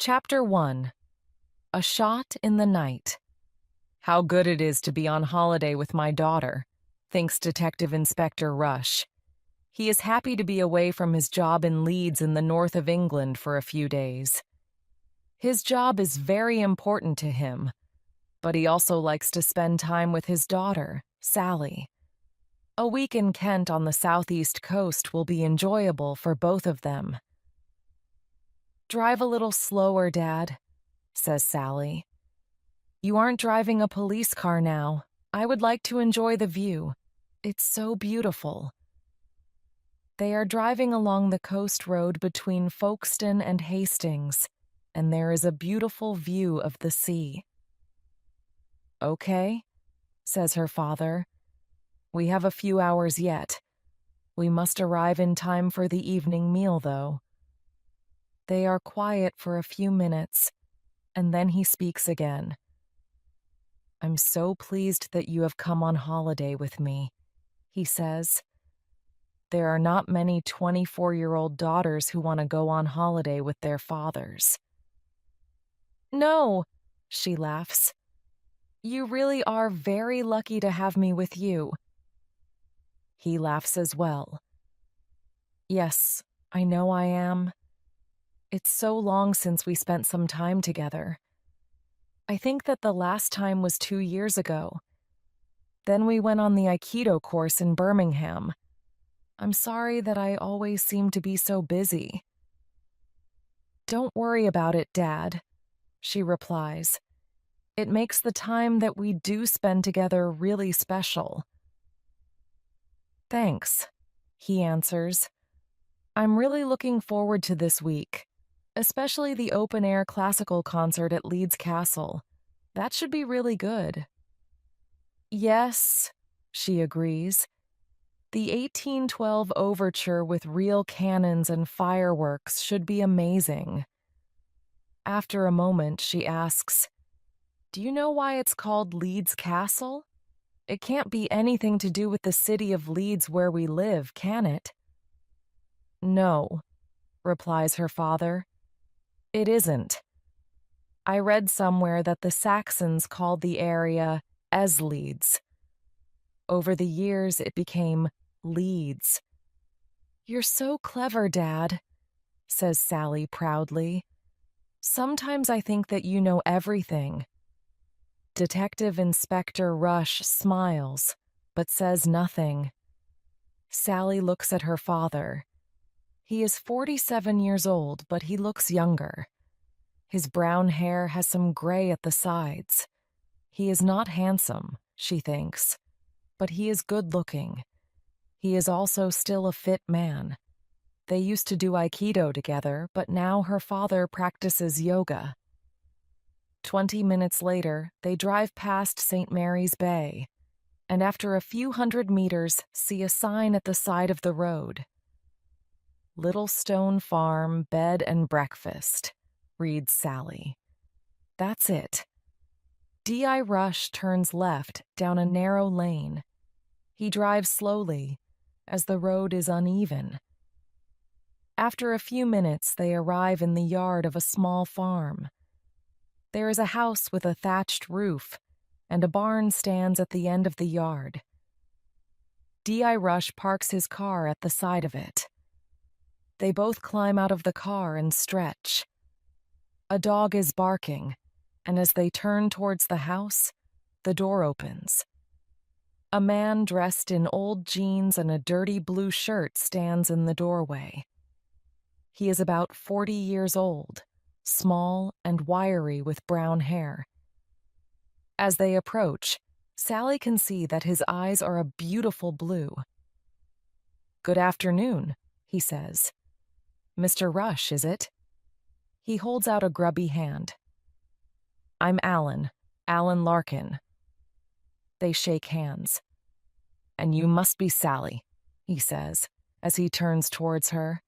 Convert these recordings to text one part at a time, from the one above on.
Chapter 1. A Shot in the Night. How good it is to be on holiday with my daughter, thinks Detective Inspector Rush. He is happy to be away from his job in Leeds in the north of England for a few days. His job is very important to him, but he also likes to spend time with his daughter, Sally. A week in Kent on the southeast coast will be enjoyable for both of them. "Drive a little slower, Dad," says Sally. "You aren't driving a police car now. I would like to enjoy the view. It's so beautiful." They are driving along the coast road between Folkestone and Hastings, and there is a beautiful view of the sea. "Okay," says her father. "We have a few hours yet. We must arrive in time for the evening meal, though." They are quiet for a few minutes, and then he speaks again. "I'm so pleased that you have come on holiday with me," he says. "There are not many 24-year-old daughters who want to go on holiday with their fathers." "No," she laughs. "You really are very lucky to have me with you." He laughs as well. "Yes, I know I am. It's so long since we spent some time together. I think that the last time was 2 years ago. Then we went on the Aikido course in Birmingham. I'm sorry that I always seem to be so busy." "Don't worry about it, Dad," she replies. "It makes the time that we do spend together really special." "Thanks," he answers. "I'm really looking forward to this week, especially the open-air classical concert at Leeds Castle. That should be really good." "Yes," she agrees. "The 1812 overture with real cannons and fireworks should be amazing." After a moment, she asks, "Do you know why it's called Leeds Castle? It can't be anything to do with the city of Leeds where we live, can it?" "No," replies her father. "It isn't. I read somewhere that the Saxons called the area Esleeds. Over the years, it became Leeds." "You're so clever, Dad," says Sally proudly. "Sometimes I think that you know everything." Detective Inspector Rush smiles, but says nothing. Sally looks at her father. He is 47 years old, but he looks younger. His brown hair has some gray at the sides. He is not handsome, she thinks, but he is good-looking. He is also still a fit man. They used to do Aikido together, but now her father practices yoga. 20 minutes later, they drive past St. Mary's Bay, and after a few hundred meters, see a sign at the side of the road. "Little Stone Farm, Bed and Breakfast," reads Sally. That's it. D.I. Rush turns left down a narrow lane. He drives slowly, as the road is uneven. After a few minutes, they arrive in the yard of a small farm. There is a house with a thatched roof, and a barn stands at the end of the yard. D.I. Rush parks his car at the side of it. They both climb out of the car and stretch. A dog is barking, and as they turn towards the house, the door opens. A man dressed in old jeans and a dirty blue shirt stands in the doorway. He is about 40 years old, small and wiry with brown hair. As they approach, Sally can see that his eyes are a beautiful blue. "Good afternoon," he says. "Mr. Rush, is it?" He holds out a grubby hand. "I'm Alan Larkin." They shake hands. "And you must be Sally," he says, as he turns towards her.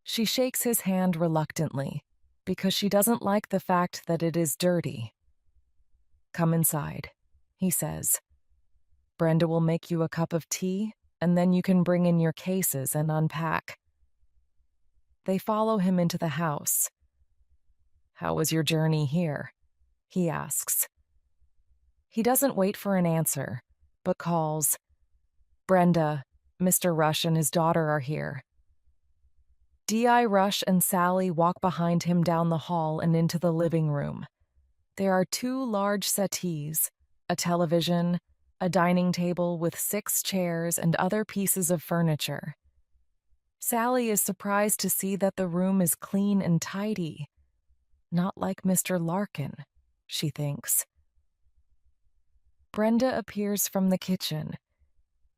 She shakes his hand reluctantly, because she doesn't like the fact that it is dirty. "Come inside," he says. "Brenda will make you a cup of tea, and then you can bring in your cases and unpack." They follow him into the house. How was your journey here? He asks. He doesn't wait for an answer, but calls, Brenda, Mr. Rush and his daughter are here. D.I. Rush and Sally walk behind him down the hall and into the living room. There are 2 large settees, a television, a dining table with 6 chairs and other pieces of furniture. Sally is surprised to see that the room is clean and tidy. Not like Mr. Larkin, she thinks. Brenda appears from the kitchen.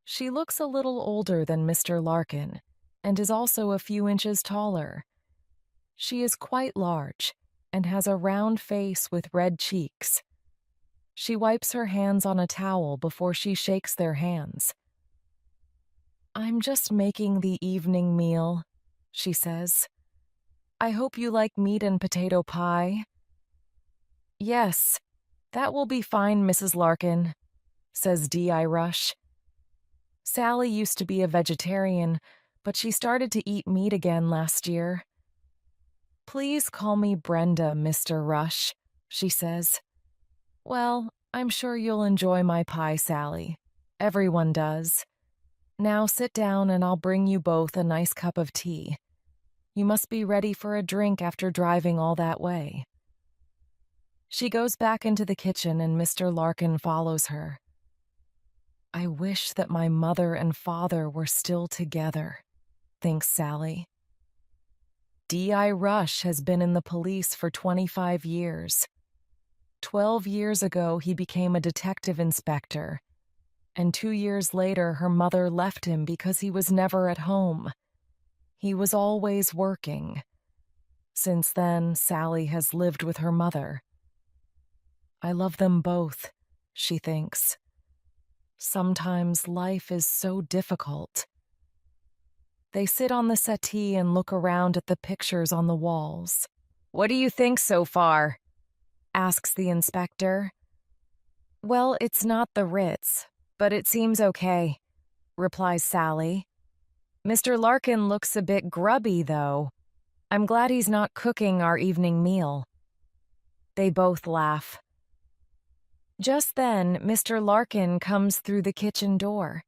She looks a little older than Mr. Larkin and is also a few inches taller. She is quite large and has a round face with red cheeks. She wipes her hands on a towel before she shakes their hands. I'm just making the evening meal, she says. I hope you like meat and potato pie. Yes, that will be fine, Mrs. Larkin, says D.I. Rush. Sally used to be a vegetarian, but she started to eat meat again last year. Please call me Brenda, Mr. Rush, she says. Well, I'm sure you'll enjoy my pie, Sally. Everyone does. Now sit down and I'll bring you both a nice cup of tea. You must be ready for a drink after driving all that way. She goes back into the kitchen and Mr. Larkin follows her. I wish that my mother and father were still together, thinks Sally. D.I. Rush has been in the police for 25 years. 12 years ago, he became a detective inspector, and 2 years later, her mother left him because he was never at home. He was always working. Since then, Sally has lived with her mother. I love them both, she thinks. Sometimes life is so difficult. They sit on the settee and look around at the pictures on the walls. What do you think so far? Asks the inspector. Well, it's not the Ritz, but it seems okay, replies Sally. Mr. Larkin looks a bit grubby, though. I'm glad he's not cooking our evening meal. They both laugh. Just then, Mr. Larkin comes through the kitchen door.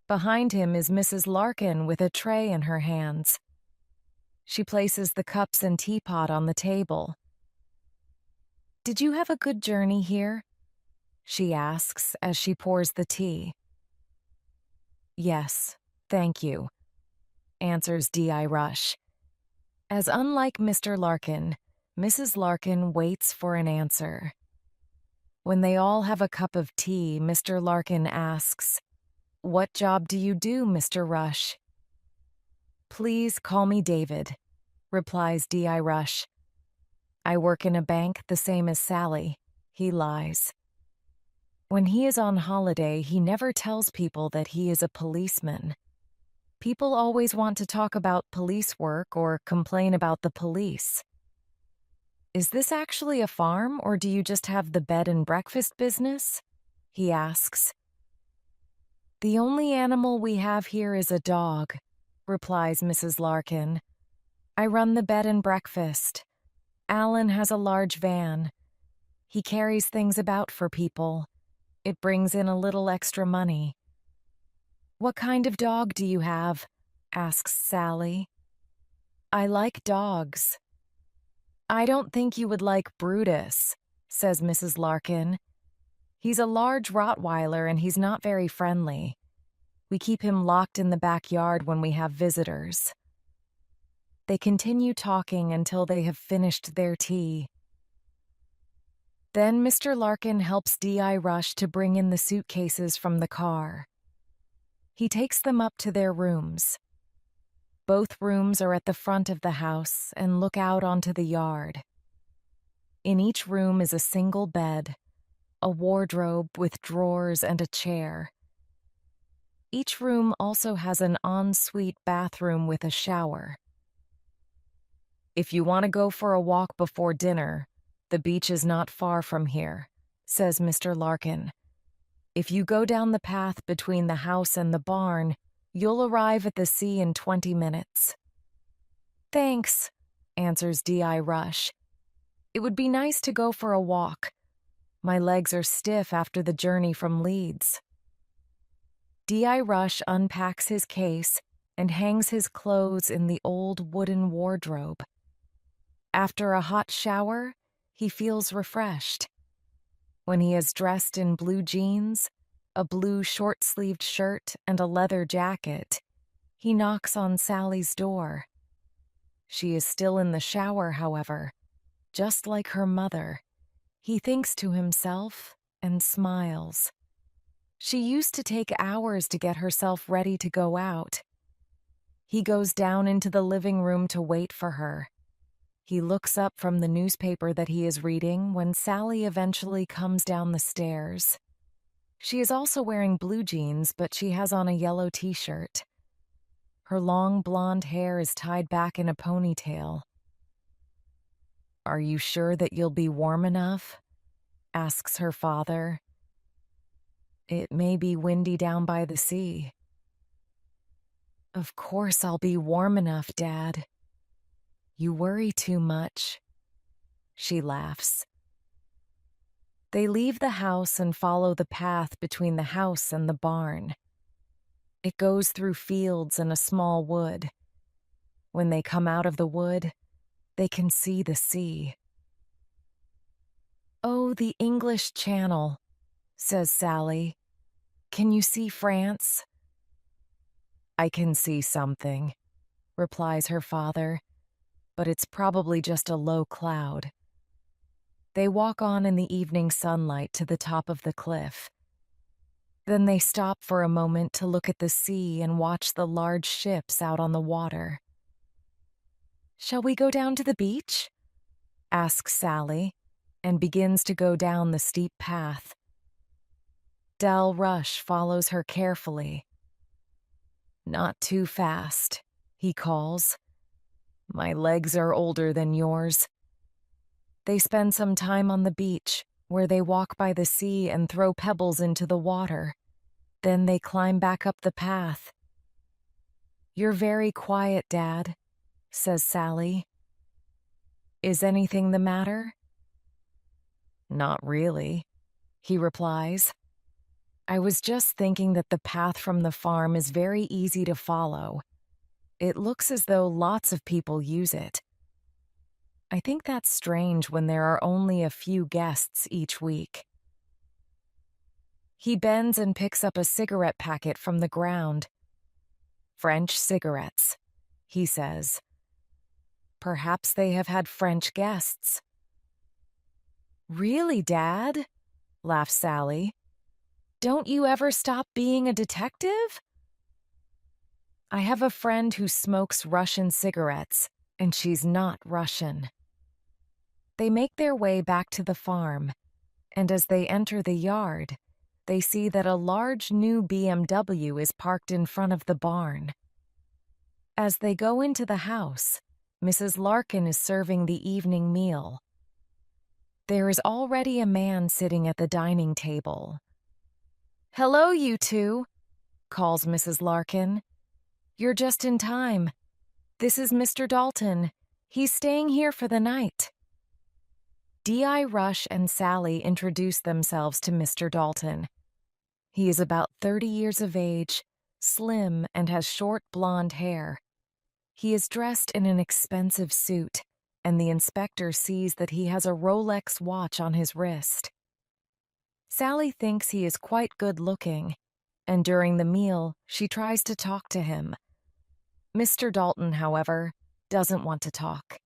Behind him is Mrs. Larkin with a tray in her hands. She places the cups and teapot on the table. Did you have a good journey here? She asks as she pours the tea. Yes, thank you, answers D.I. Rush. As unlike Mr. Larkin, Mrs. Larkin waits for an answer. When they all have a cup of tea, Mr. Larkin asks, What job do you do, Mr. Rush? Please call me David, replies D.I. Rush. I work in a bank the same as Sally, he lies. When he is on holiday, he never tells people that he is a policeman. People always want to talk about police work or complain about the police. Is this actually a farm, or do you just have the bed and breakfast business? He asks. The only animal we have here is a dog, replies Mrs. Larkin. I run the bed and breakfast. Alan has a large van. He carries things about for people. It brings in a little extra money. What kind of dog do you have? Asks Sally. I like dogs. I don't think you would like Brutus, says Mrs. Larkin. He's a large Rottweiler and he's not very friendly. We keep him locked in the backyard when we have visitors. They continue talking until they have finished their tea. Then Mr. Larkin helps D.I. Rush to bring in the suitcases from the car. He takes them up to their rooms. Both rooms are at the front of the house and look out onto the yard. In each room is a single bed, a wardrobe with drawers and a chair. Each room also has an ensuite bathroom with a shower. If you want to go for a walk before dinner, the beach is not far from here, says Mr. Larkin. If you go down the path between the house and the barn, you'll arrive at the sea in 20 minutes. Thanks, answers D.I. Rush. It would be nice to go for a walk. My legs are stiff after the journey from Leeds. D.I. Rush unpacks his case and hangs his clothes in the old wooden wardrobe. After a hot shower, he feels refreshed. When he is dressed in blue jeans, a blue short-sleeved shirt, and a leather jacket, he knocks on Sally's door. She is still in the shower, however, just like her mother. He thinks to himself and smiles. She used to take hours to get herself ready to go out. He goes down into the living room to wait for her. He looks up from the newspaper that he is reading when Sally eventually comes down the stairs. She is also wearing blue jeans, but she has on a yellow t-shirt. Her long blonde hair is tied back in a ponytail. "Are you sure that you'll be warm enough?" asks her father. "It may be windy down by the sea." "Of course I'll be warm enough, Dad. You worry too much." She laughs. They leave the house and follow the path between the house and the barn. It goes through fields and a small wood. When they come out of the wood, they can see the sea. "Oh, the English Channel," says Sally. "Can you see France?" "I can see something," replies her father, "but it's probably just a low cloud." They walk on in the evening sunlight to the top of the cliff. Then they stop for a moment to look at the sea and watch the large ships out on the water. "Shall we go down to the beach?" asks Sally, and begins to go down the steep path. Del Rush follows her carefully. "Not too fast," he calls. "My legs are older than yours." They spend some time on the beach, where they walk by the sea and throw pebbles into the water. Then they climb back up the path. "You're very quiet, Dad," says Sally. "Is anything the matter?" "Not really," he replies. "I was just thinking that the path from the farm is very easy to follow. It looks as though lots of people use it. I think that's strange when there are only a few guests each week." He bends and picks up a cigarette packet from the ground. "French cigarettes," he says. "Perhaps they have had French guests." "Really, Dad?" laughs Sally. "Don't you ever stop being a detective?" "I have a friend who smokes Russian cigarettes, and she's not Russian." They make their way back to the farm, and as they enter the yard, they see that a large new BMW is parked in front of the barn. As they go into the house, Mrs. Larkin is serving the evening meal. There is already a man sitting at the dining table. "Hello, you two," calls Mrs. Larkin. "You're just in time. This is Mr. Dalton. He's staying here for the night." D.I. Rush and Sally introduce themselves to Mr. Dalton. He is about 30 years of age, slim, and has short blonde hair. He is dressed in an expensive suit, and the inspector sees that he has a Rolex watch on his wrist. Sally thinks he is quite good-looking, and during the meal, she tries to talk to him. Mr. Dalton, however, doesn't want to talk.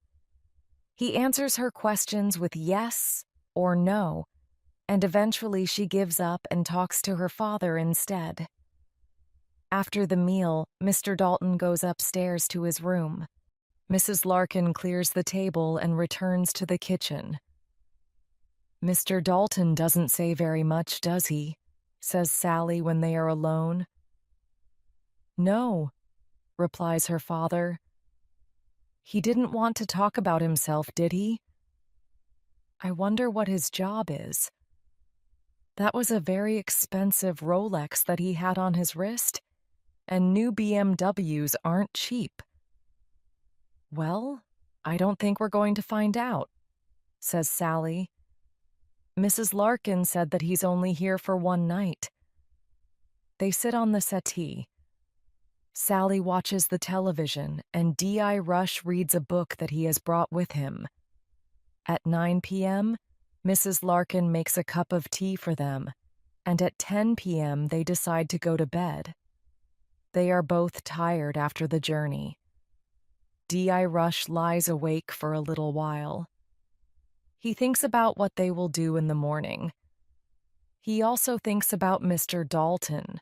He answers her questions with yes or no, and eventually she gives up and talks to her father instead. After the meal, Mr. Dalton goes upstairs to his room. Mrs. Larkin clears the table and returns to the kitchen. "Mr. Dalton doesn't say very much, does he?" says Sally when they are alone. "No," replies her father. "He didn't want to talk about himself, did he? I wonder what his job is. That was a very expensive Rolex that he had on his wrist, and new BMWs aren't cheap." "Well, I don't think we're going to find out," says Sally. Mrs. Larkin said that he's only here for one night. They sit on the settee. Sally watches the television, and D.I. Rush reads a book that he has brought with him. At 9 p.m., Mrs. Larkin makes a cup of tea for them, and at 10 p.m. they decide to go to bed. They are both tired after the journey. D.I. Rush lies awake for a little while. He thinks about what they will do in the morning. He also thinks about Mr. Dalton.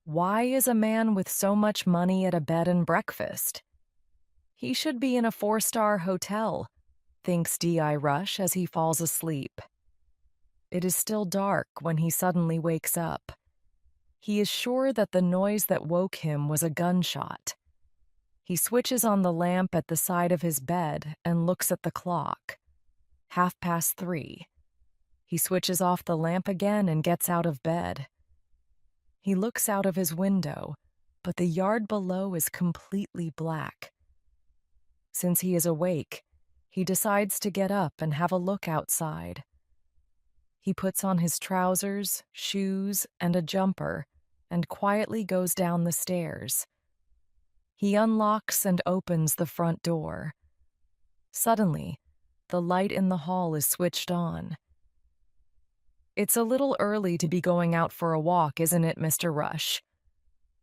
Why is a man with so much money at a bed and breakfast? He should be in a 4-star hotel, thinks D.I. Rush as he falls asleep. It is still dark when he suddenly wakes up. He is sure that the noise that woke him was a gunshot. He switches on the lamp at the side of his bed and looks at the clock. 3:30. He switches off the lamp again and gets out of bed. He looks out of his window, but the yard below is completely black. Since he is awake, he decides to get up and have a look outside. He puts on his trousers, shoes, and a jumper, and quietly goes down the stairs. He unlocks and opens the front door. Suddenly, the light in the hall is switched on. "It's a little early to be going out for a walk, isn't it, Mr. Rush?"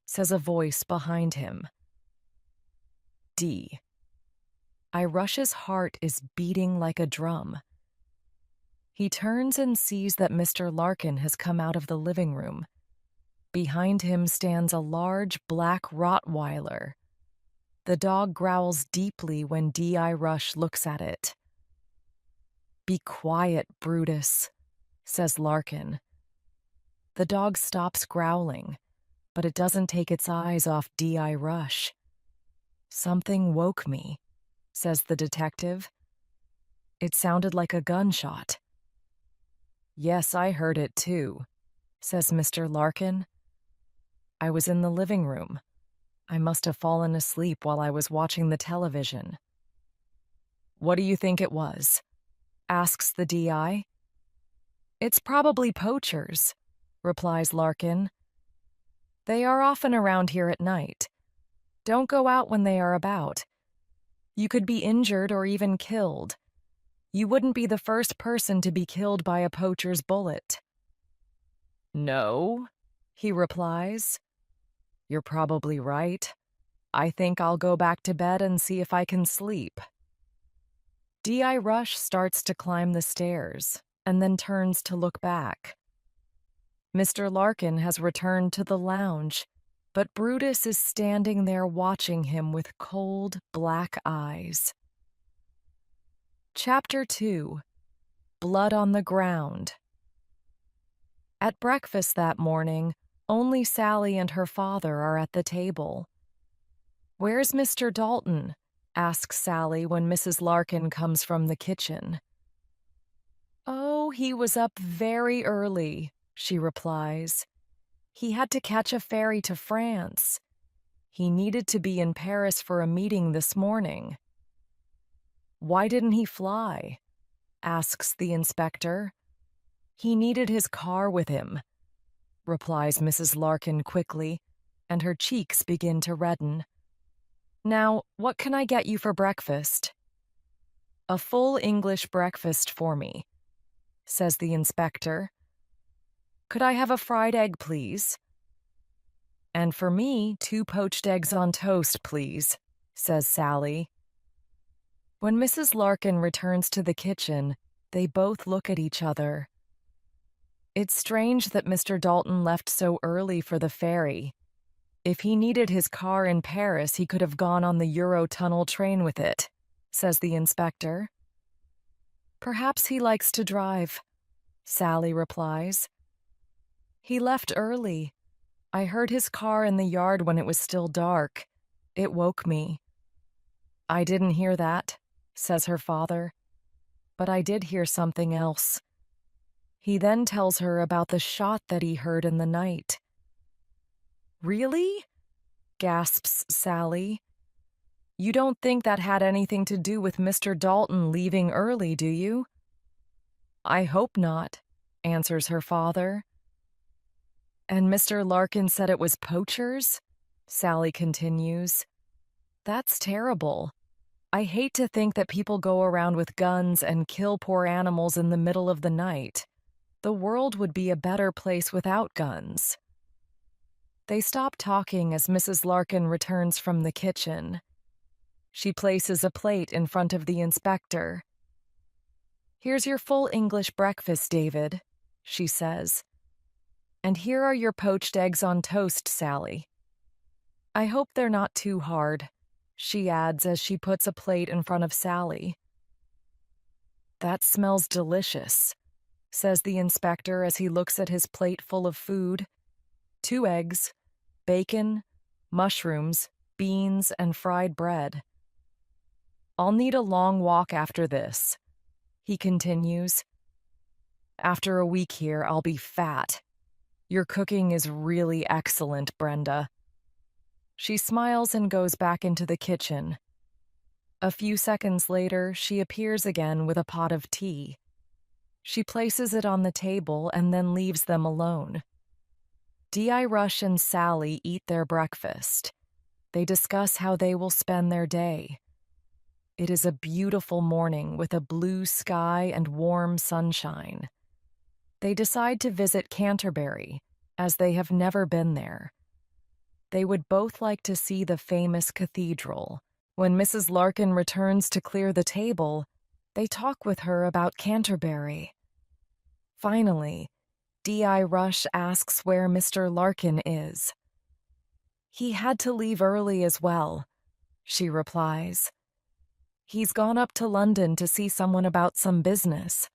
says a voice behind him. D.I. Rush's heart is beating like a drum. He turns and sees that Mr. Larkin has come out of the living room. Behind him stands a large black Rottweiler. The dog growls deeply when D.I. Rush looks at it. "Be quiet, Brutus," says Larkin. The dog stops growling, but it doesn't take its eyes off D.I. Rush. "Something woke me," says the detective. "It sounded like a gunshot." "Yes, I heard it too," says Mr. Larkin. "I was in the living room. I must have fallen asleep while I was watching the television." "What do you think it was?" asks the D.I. "It's probably poachers," replies Larkin. "They are often around here at night. Don't go out when they are about. You could be injured or even killed. You wouldn't be the first person to be killed by a poacher's bullet." "No," he replies. "You're probably right. I think I'll go back to bed and see if I can sleep." D.I. Rush starts to climb the stairs and then turns to look back. Mr. Larkin has returned to the lounge, but Brutus is standing there watching him with cold, black eyes. Chapter 2. Blood on the Ground. At breakfast that morning, only Sally and her father are at the table. "Where's Mr. Dalton?" asks Sally when Mrs. Larkin comes from the kitchen. "Oh, he was up very early," she replies. "He had to catch a ferry to France. He needed to be in Paris for a meeting this morning." "Why didn't he fly?" asks the inspector. "He needed his car with him," replies Mrs. Larkin quickly, and her cheeks begin to redden. "Now, what can I get you for breakfast?" "A full English breakfast for me," says the inspector. "Could I have a fried egg, please?" "And for me, 2 poached eggs on toast, please," says Sally. When Mrs. Larkin returns to the kitchen, they both look at each other. It's strange that Mr. Dalton left so early for the ferry. If he needed his car in Paris, he could have gone on the Eurotunnel train with it, says the inspector. "Perhaps he likes to drive," Sally replies. "He left early. I heard his car in the yard when it was still dark. It woke me." "I didn't hear that," says her father. "But I did hear something else." He then tells her about the shot that he heard in the night. "Really?" gasps Sally. You don't think that had anything to do with Mr. Dalton leaving early, do you? I hope not, answers her father. And Mr. Larkin said it was poachers? Sally continues. That's terrible. I hate to think that people go around with guns and kill poor animals in the middle of the night. The world would be a better place without guns. They stop talking as Mrs. Larkin returns from the kitchen. She places a plate in front of the inspector. Here's your full English breakfast, David, she says. And here are your poached eggs on toast, Sally. I hope they're not too hard, she adds as she puts a plate in front of Sally. That smells delicious, says the inspector as he looks at his plate full of food. 2 eggs, bacon, mushrooms, beans, and fried bread. I'll need a long walk after this, he continues. After a week here, I'll be fat. Your cooking is really excellent, Brenda. She smiles and goes back into the kitchen. A few seconds later, she appears again with a pot of tea. She places it on the table and then leaves them alone. D.I. Rush and Sally eat their breakfast. They discuss how they will spend their day. It is a beautiful morning with a blue sky and warm sunshine. They decide to visit Canterbury, as they have never been there. They would both like to see the famous cathedral. When Mrs. Larkin returns to clear the table, they talk with her about Canterbury. Finally, D.I. Rush asks where Mr. Larkin is. He had to leave early as well, she replies. He's gone up to London to see someone about some business.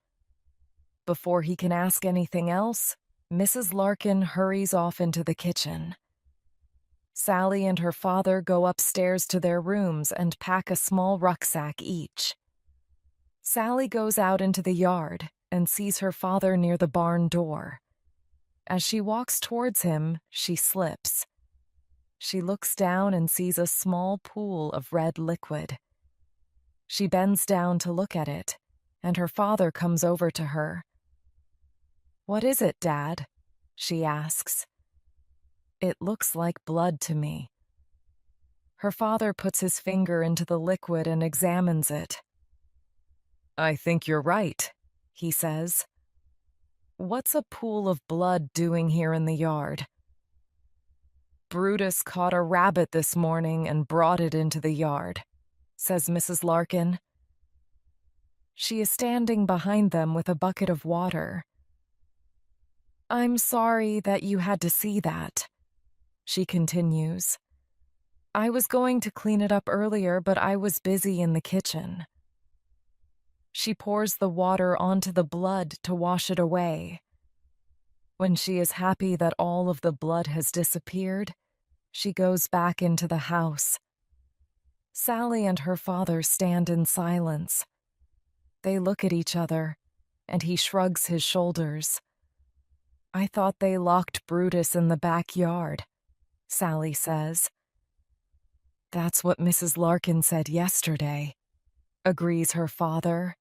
Before he can ask anything else, Mrs. Larkin hurries off into the kitchen. Sally and her father go upstairs to their rooms and pack a small rucksack each. Sally goes out into the yard and sees her father near the barn door. As she walks towards him, she slips. She looks down and sees a small pool of red liquid. She bends down to look at it, and her father comes over to her. "What is it, Dad?" she asks. "It looks like blood to me." Her father puts his finger into the liquid and examines it. "I think you're right," he says. "What's a pool of blood doing here in the yard?" "Brutus caught a rabbit this morning and brought it into the yard," says Mrs. Larkin. She is standing behind them with a bucket of water. "I'm sorry that you had to see that," she continues. "I was going to clean it up earlier, but I was busy in the kitchen." She pours the water onto the blood to wash it away. When she is happy that all of the blood has disappeared, she goes back into the house. Sally and her father stand in silence. They look at each other, and he shrugs his shoulders. "I thought they locked Brutus in the backyard," Sally says. "That's what Mrs. Larkin said yesterday," agrees her father.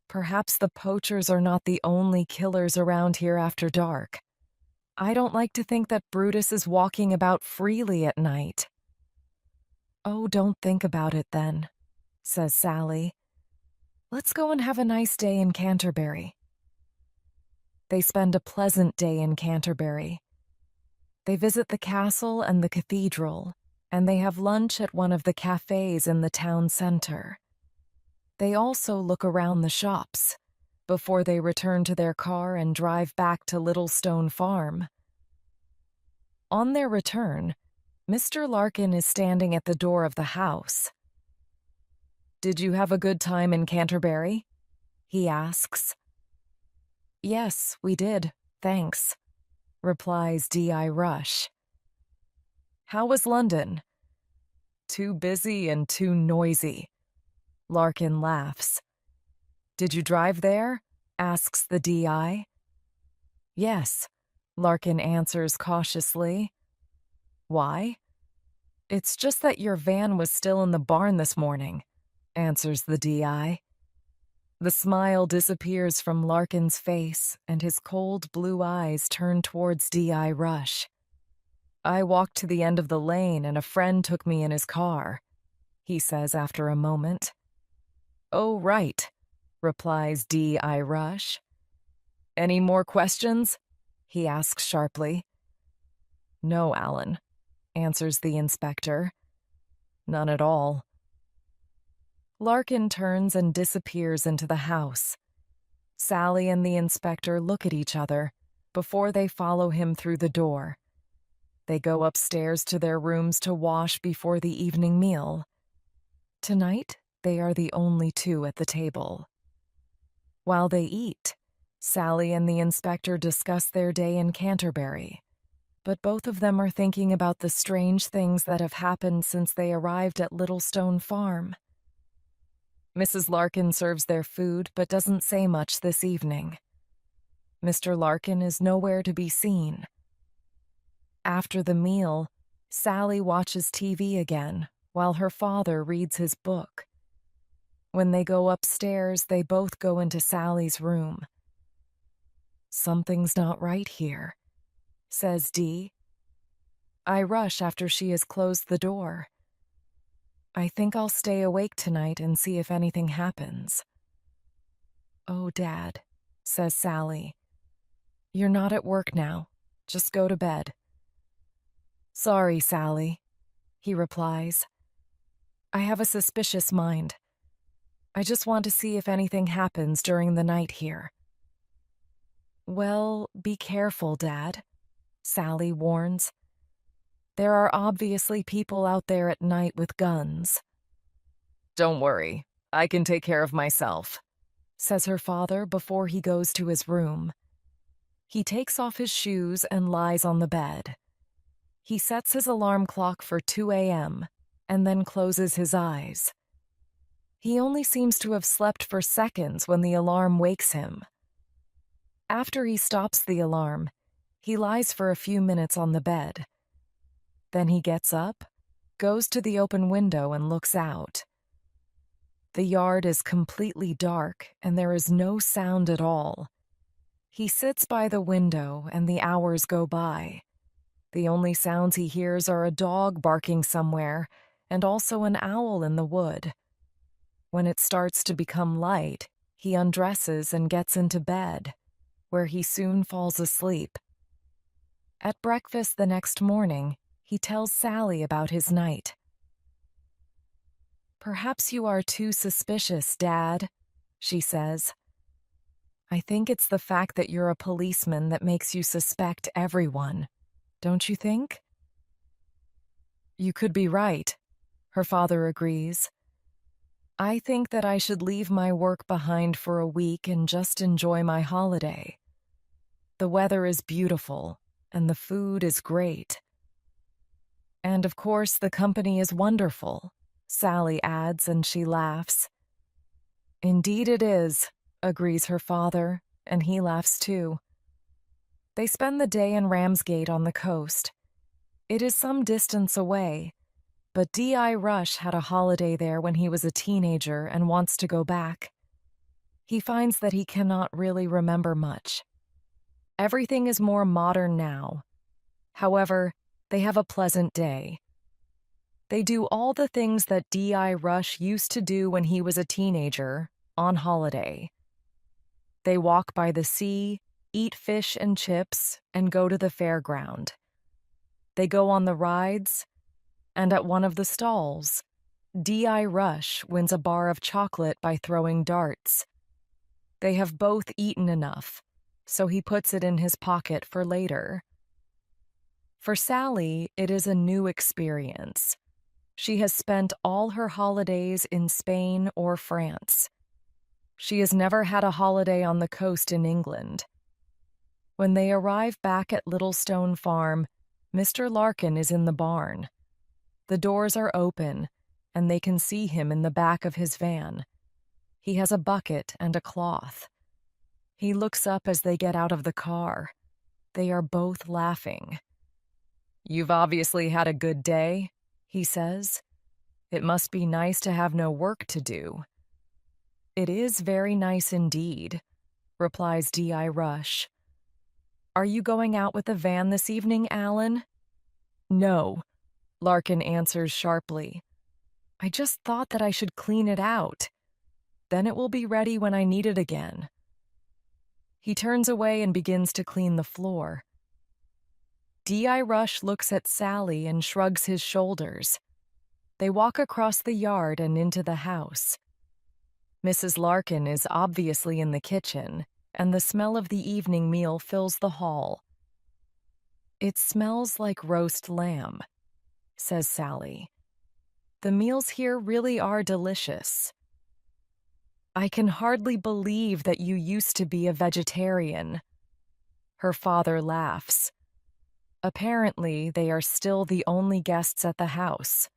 "Perhaps the poachers are not the only killers around here after dark. I don't like to think that Brutus is walking about freely at night." "Oh, don't think about it then," says Sally. "Let's go and have a nice day in Canterbury." They spend a pleasant day in Canterbury. They visit the castle and the cathedral, and they have lunch at one of the cafes in the town center. They also look around the shops before they return to their car and drive back to Littlestone Farm. On their return, Mr. Larkin is standing at the door of the house. "Did you have a good time in Canterbury?" he asks. "Yes, we did, thanks," replies D.I. Rush. "How was London?" "Too busy and too noisy." Larkin laughs. "Did you drive there?" asks the D.I. "Yes," Larkin answers cautiously. "Why?" It's just that your van was still in the barn this morning, answers the DI. The smile disappears from Larkin's face, and his cold blue eyes turn towards DI Rush. I walked to the end of the lane and a friend took me in his car, he says after a moment. Oh, right, replies DI Rush. Any more questions? He asks sharply. No, Alan, answers the inspector. None at all. Larkin turns and disappears into the house. Sally and the inspector look at each other before they follow him through the door. They go upstairs to their rooms to wash before the evening meal. Tonight, they are the only two at the table. While they eat, Sally and the inspector discuss their day in Canterbury, but both of them are thinking about the strange things that have happened since they arrived at Littlestone Farm. Mrs. Larkin serves their food but doesn't say much this evening. Mr. Larkin is nowhere to be seen. After the meal, Sally watches TV again while her father reads his book. When they go upstairs, they both go into Sally's room. Something's not right here, says Dee. I rush after she has closed the door. I think I'll stay awake tonight and see if anything happens. Oh, Dad, says Sally. You're not at work now. Just go to bed. Sorry, Sally, he replies. I have a suspicious mind. I just want to see if anything happens during the night here. Well, be careful, Dad, Sally warns. There are obviously people out there at night with guns. Don't worry, I can take care of myself, says her father before he goes to his room. He takes off his shoes and lies on the bed. He sets his alarm clock for 2 a.m. and then closes his eyes. He only seems to have slept for seconds when the alarm wakes him. After he stops the alarm, he lies for a few minutes on the bed. Then he gets up, goes to the open window and looks out. The yard is completely dark and there is no sound at all. He sits by the window and the hours go by. The only sounds he hears are a dog barking somewhere and also an owl in the wood. When it starts to become light, he undresses and gets into bed, where he soon falls asleep. At breakfast the next morning, he tells Sally about his night. Perhaps you are too suspicious, Dad, she says. I think it's the fact that you're a policeman that makes you suspect everyone, don't you think? You could be right, her father agrees. I think that I should leave my work behind for a week and just enjoy my holiday. The weather is beautiful, and the food is great. And of course, the company is wonderful, Sally adds, and she laughs. Indeed it is, agrees her father, and he laughs too. They spend the day in Ramsgate on the coast. It is some distance away, but D.I. Rush had a holiday there when he was a teenager and wants to go back. He finds that he cannot really remember much. Everything is more modern now. However, they have a pleasant day. They do all the things that D.I. Rush used to do when he was a teenager, on holiday. They walk by the sea, eat fish and chips, and go to the fairground. They go on the rides, and at one of the stalls, D.I. Rush wins a bar of chocolate by throwing darts. They have both eaten enough, so he puts it in his pocket for later. For Sally, it is a new experience. She has spent all her holidays in Spain or France. She has never had a holiday on the coast in England. When they arrive back at Littlestone Farm, Mr. Larkin is in the barn. The doors are open, and they can see him in the back of his van. He has a bucket and a cloth. He looks up as they get out of the car. They are both laughing. You've obviously had a good day, he says. It must be nice to have no work to do. It is very nice indeed, replies D.I. Rush. Are you going out with the van this evening, Alan? No, Larkin answers sharply. I just thought that I should clean it out. Then it will be ready when I need it again. He turns away and begins to clean the floor. D.I. Rush looks at Sally and shrugs his shoulders. They walk across the yard and into the house. Mrs. Larkin is obviously in the kitchen, and the smell of the evening meal fills the hall. It smells like roast lamb, says Sally. The meals here really are delicious. I can hardly believe that you used to be a vegetarian. Her father laughs. Apparently, they are still the only guests at the house.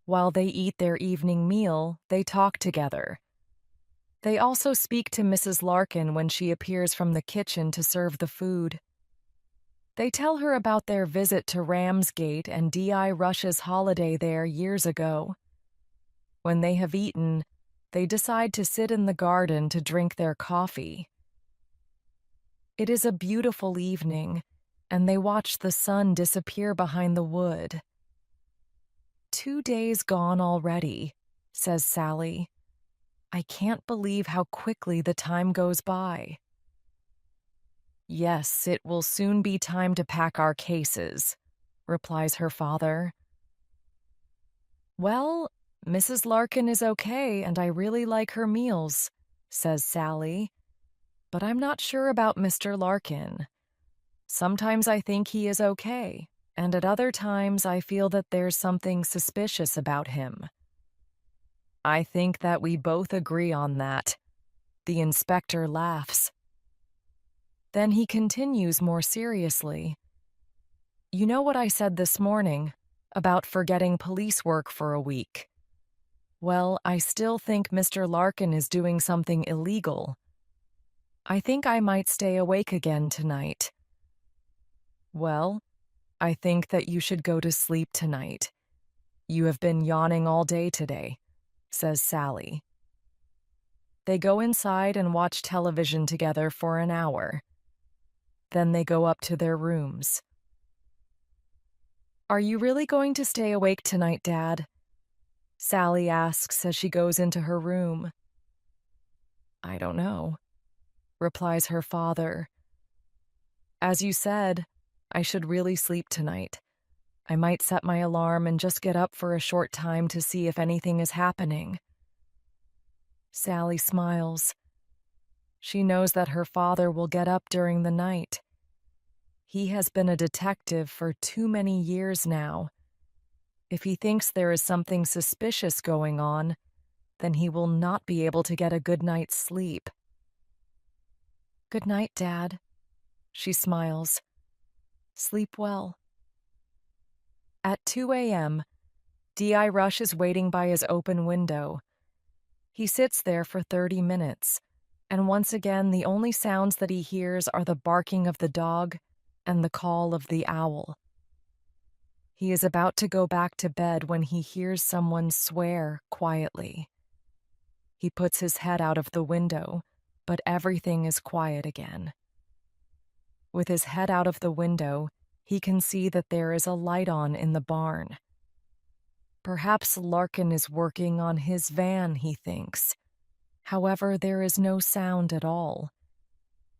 While they eat their evening meal, they talk together. They also speak to Mrs. Larkin when she appears from the kitchen to serve the food. They tell her about their visit to Ramsgate and D.I. Rush's holiday there years ago. When they have eaten, they decide to sit in the garden to drink their coffee. It is a beautiful evening, and they watch the sun disappear behind the wood. 2 days gone already, says Sally. I can't believe how quickly the time goes by. Yes, it will soon be time to pack our cases, replies her father. Well, Mrs. Larkin is okay, and I really like her meals, says Sally. But I'm not sure about Mr. Larkin. Sometimes I think he is okay, and at other times I feel that there's something suspicious about him. I think that we both agree on that. The inspector laughs. Then he continues more seriously. You know what I said this morning about forgetting police work for a week? Well, I still think Mr. Larkin is doing something illegal. I think I might stay awake again tonight. Well, I think that you should go to sleep tonight. You have been yawning all day today, says Sally. They go inside and watch television together for an hour. Then they go up to their rooms. Are you really going to stay awake tonight, Dad? Sally asks as she goes into her room. I don't know, replies her father. As you said, I should really sleep tonight. I might set my alarm and just get up for a short time to see if anything is happening. Sally smiles. She knows that her father will get up during the night. He has been a detective for too many years now. If he thinks there is something suspicious going on, then he will not be able to get a good night's sleep. Good night, Dad, she smiles. Sleep well. At 2 a.m., D.I. Rush is waiting by his open window. He sits there for 30 minutes, and once again the only sounds that he hears are the barking of the dog and the call of the owl. He is about to go back to bed when he hears someone swear quietly. He puts his head out of the window, but everything is quiet again. With his head out of the window, he can see that there is a light on in the barn. Perhaps Larkin is working on his van, he thinks. However, there is no sound at all.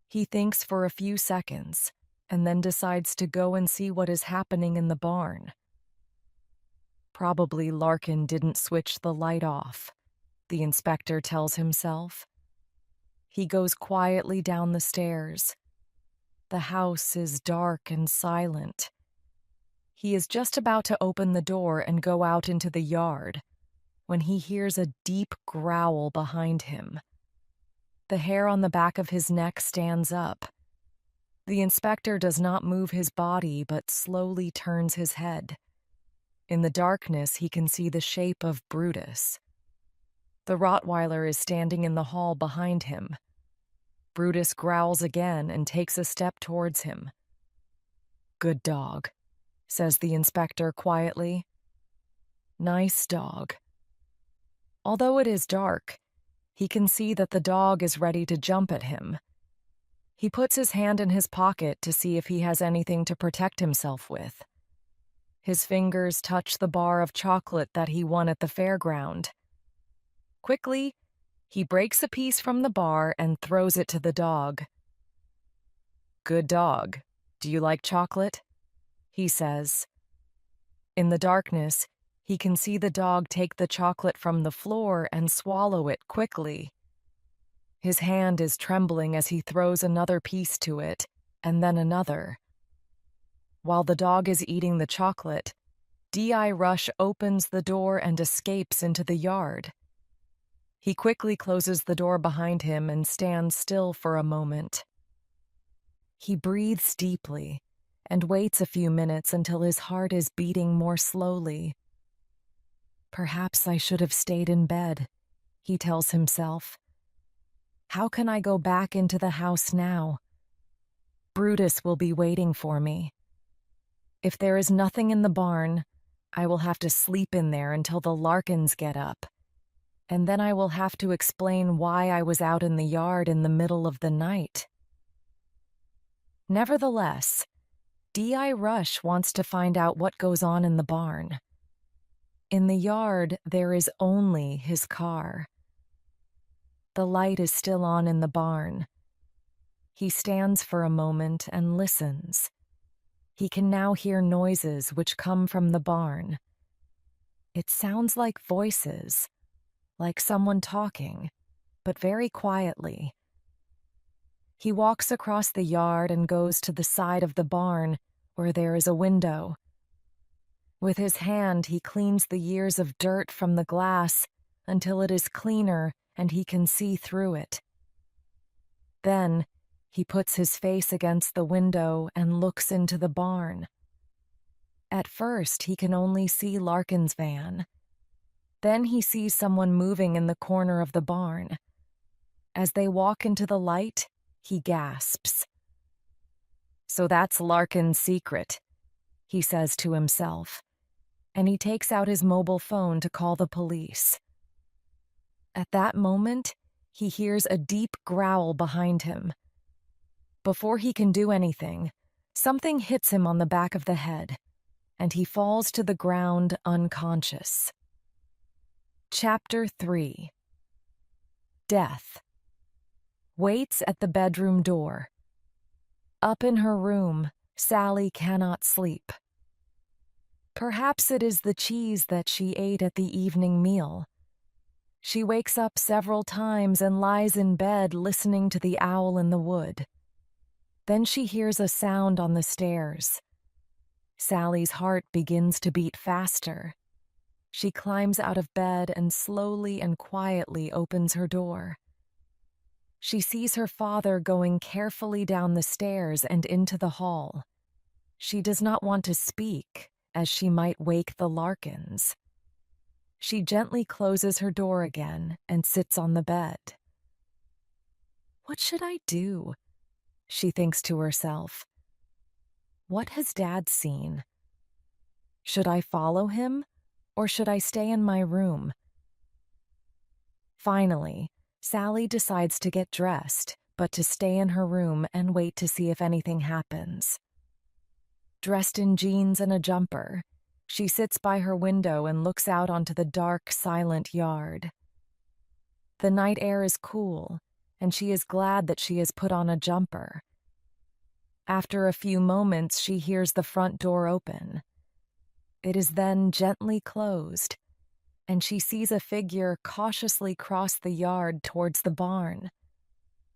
He thinks for a few seconds, and then decides to go and see what is happening in the barn. Probably Larkin didn't switch the light off, the inspector tells himself. He goes quietly down the stairs. The house is dark and silent. He is just about to open the door and go out into the yard when he hears a deep growl behind him. The hair on the back of his neck stands up. The inspector does not move his body but slowly turns his head. In the darkness, he can see the shape of Brutus. The Rottweiler is standing in the hall behind him. Brutus growls again and takes a step towards him. Good dog, says the inspector quietly. Nice dog. Although it is dark, he can see that the dog is ready to jump at him. He puts his hand in his pocket to see if he has anything to protect himself with. His fingers touch the bar of chocolate that he won at the fairground. Quickly, he breaks a piece from the bar and throws it to the dog. "Good dog. Do you like chocolate?" he says. In the darkness, he can see the dog take the chocolate from the floor and swallow it quickly. His hand is trembling as he throws another piece to it, and then another. While the dog is eating the chocolate, D.I. Rush opens the door and escapes into the yard. He quickly closes the door behind him and stands still for a moment. He breathes deeply and waits a few minutes until his heart is beating more slowly. "Perhaps I should have stayed in bed," he tells himself. "How can I go back into the house now? Brutus will be waiting for me. If there is nothing in the barn, I will have to sleep in there until the Larkins get up, and then I will have to explain why I was out in the yard in the middle of the night." Nevertheless, D.I. Rush wants to find out what goes on in the barn. In the yard, there is only his car. The light is still on in the barn. He stands for a moment and listens. He can now hear noises which come from the barn. It sounds like voices, like someone talking, but very quietly. He walks across the yard and goes to the side of the barn where there is a window. With his hand, he cleans the years of dirt from the glass until it is cleaner and he can see through it. Then, he puts his face against the window and looks into the barn. At first, he can only see Larkin's van. Then he sees someone moving in the corner of the barn. As they walk into the light, he gasps. "So that's Larkin's secret," he says to himself, and he takes out his mobile phone to call the police. At that moment, he hears a deep growl behind him. Before he can do anything, something hits him on the back of the head, and he falls to the ground unconscious. Chapter 3. Death. Waits at the bedroom door. Up in her room, Sally cannot sleep. Perhaps it is the cheese that she ate at the evening meal. She wakes up several times and lies in bed listening to the owl in the wood. Then she hears a sound on the stairs. Sally's heart begins to beat faster. She climbs out of bed and slowly and quietly opens her door. She sees her father going carefully down the stairs and into the hall. She does not want to speak, as she might wake the Larkins. She gently closes her door again and sits on the bed. "What should I do?" she thinks to herself. "What has Dad seen? Should I follow him, or should I stay in my room?" Finally, Sally decides to get dressed, but to stay in her room and wait to see if anything happens. Dressed in jeans and a jumper, she sits by her window and looks out onto the dark, silent yard. The night air is cool, and she is glad that she has put on a jumper. After a few moments, she hears the front door open. It is then gently closed, and she sees a figure cautiously cross the yard towards the barn.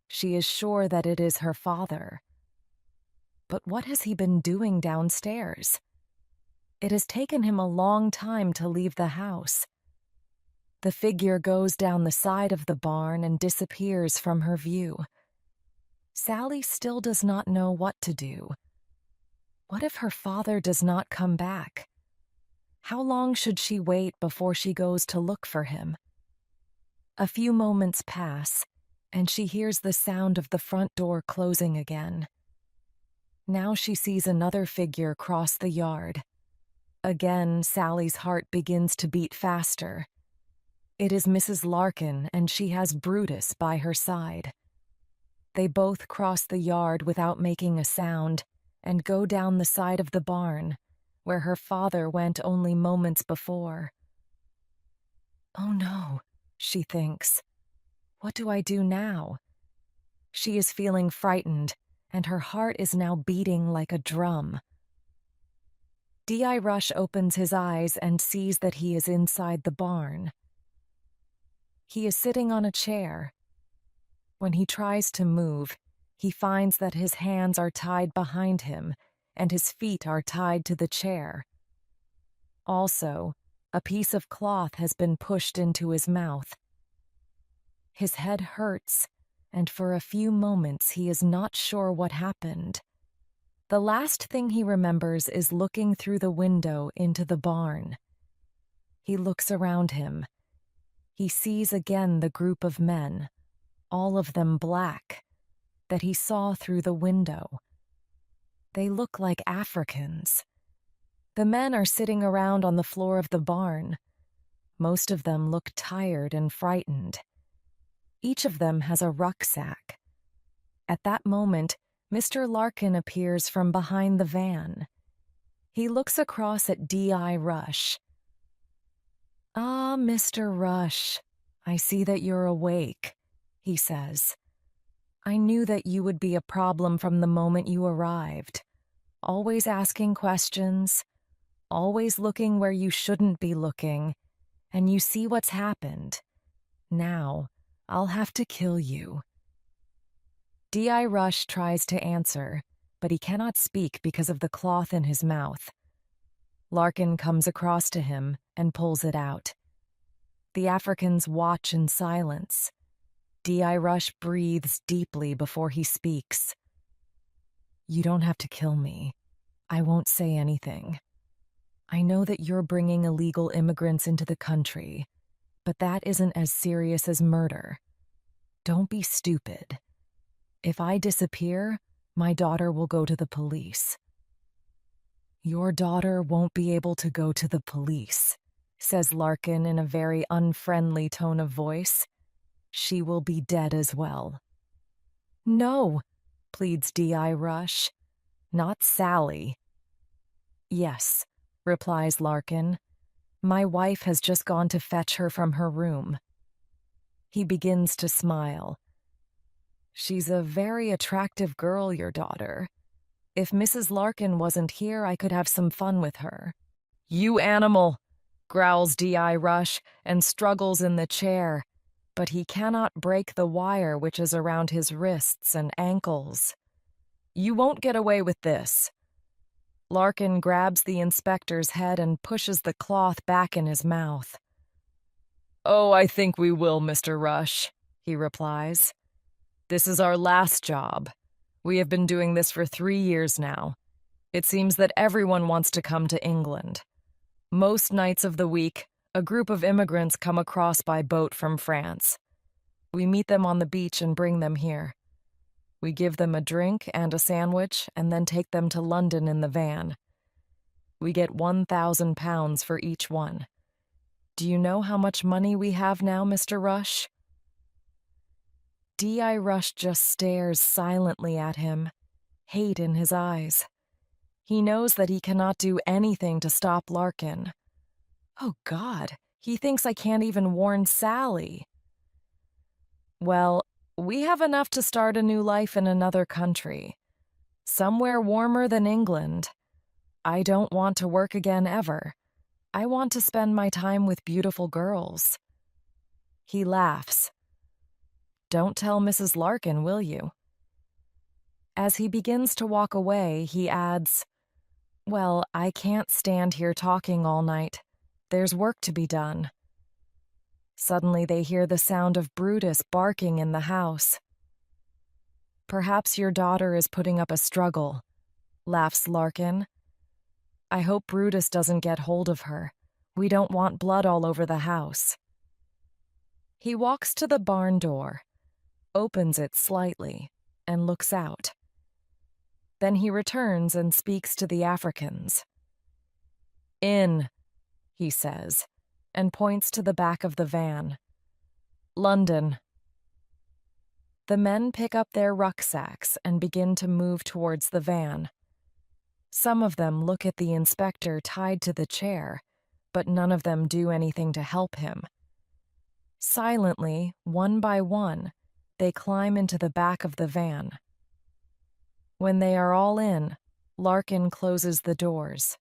She is sure that it is her father. But what has he been doing downstairs? It has taken him a long time to leave the house. The figure goes down the side of the barn and disappears from her view. Sally still does not know what to do. What if her father does not come back? How long should she wait before she goes to look for him? A few moments pass, and she hears the sound of the front door closing again. Now she sees another figure cross the yard. Again, Sally's heart begins to beat faster. It is Mrs. Larkin, and she has Brutus by her side. They both cross the yard without making a sound and go down the side of the barn, where her father went only moments before. Oh no, she thinks. What do I do now? She is feeling frightened, and her heart is now beating like a drum. D.I. Rush opens his eyes and sees that he is inside the barn. He is sitting on a chair. When he tries to move, he finds that his hands are tied behind him and his feet are tied to the chair. Also, a piece of cloth has been pushed into his mouth. His head hurts, and for a few moments he is not sure what happened. The last thing he remembers is looking through the window into the barn. He looks around him. He sees again the group of men, all of them black, that he saw through the window. They look like Africans. The men are sitting around on the floor of the barn. Most of them look tired and frightened. Each of them has a rucksack. At that moment, Mr. Larkin appears from behind the van. He looks across at D.I. Rush. "Ah, Mr. Rush, I see that you're awake," he says. "I knew that you would be a problem from the moment you arrived. Always asking questions, always looking where you shouldn't be looking, and you see what's happened. Now, I'll have to kill you." D.I. Rush tries to answer, but he cannot speak because of the cloth in his mouth. Larkin comes across to him and pulls it out. The Africans watch in silence. D.I. Rush breathes deeply before he speaks. "You don't have to kill me. I won't say anything. I know that you're bringing illegal immigrants into the country, but that isn't as serious as murder. Don't be stupid. If I disappear, my daughter will go to the police." "Your daughter won't be able to go to the police," says Larkin in a very unfriendly tone of voice. "She will be dead as well." "No," pleads D.I. Rush. "Not Sally." "Yes," replies Larkin. "My wife has just gone to fetch her from her room." He begins to smile. "She's a very attractive girl, your daughter. If Mrs. Larkin wasn't here, I could have some fun with her." "You animal!" growls D.I. Rush and struggles in the chair, but he cannot break the wire which is around his wrists and ankles. "You won't get away with this." Larkin grabs the inspector's head and pushes the cloth back in his mouth. "Oh, I think we will, Mr. Rush," he replies. "This is our last job. We have been doing this for 3 years now. It seems that everyone wants to come to England. Most nights of the week, a group of immigrants come across by boat from France. We meet them on the beach and bring them here. We give them a drink and a sandwich and then take them to London in the van. We get £1,000 for each one. Do you know how much money we have now, Mr. Rush?" D.I. Rush just stares silently at him, hate in his eyes. He knows that he cannot do anything to stop Larkin. Oh, God, he thinks I can't even warn Sally. "Well, we have enough to start a new life in another country. Somewhere warmer than England. I don't want to work again ever. I want to spend my time with beautiful girls." He laughs. "Don't tell Mrs. Larkin, will you?" As he begins to walk away, he adds, "Well, I can't stand here talking all night. There's work to be done." Suddenly they hear the sound of Brutus barking in the house. "Perhaps your daughter is putting up a struggle," laughs Larkin. "I hope Brutus doesn't get hold of her. We don't want blood all over the house." He walks to the barn door, opens it slightly, and looks out. Then he returns and speaks to the Africans. In, he says, and points to the back of the van. London. The men pick up their rucksacks and begin to move towards the van. Some of them look at the inspector tied to the chair, but none of them do anything to help him. Silently, one by one, they climb into the back of the van. When they are all in, Larkin closes the doors.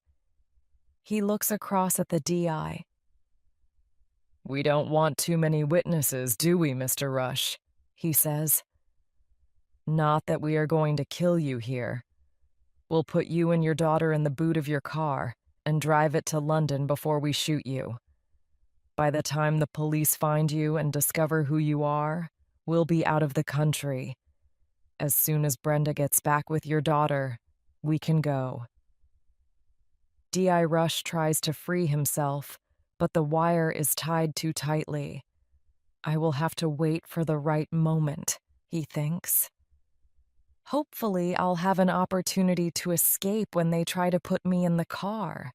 He looks across at the DI. "We don't want too many witnesses, do we, Mr. Rush?" he says. "Not that we are going to kill you here. We'll put you and your daughter in the boot of your car and drive it to London before we shoot you. By the time the police find you and discover who you are, we'll be out of the country. As soon as Brenda gets back with your daughter, we can go." D.I. Rush tries to free himself, but the wire is tied too tightly. "I will have to wait for the right moment," he thinks. "Hopefully, I'll have an opportunity to escape when they try to put me in the car."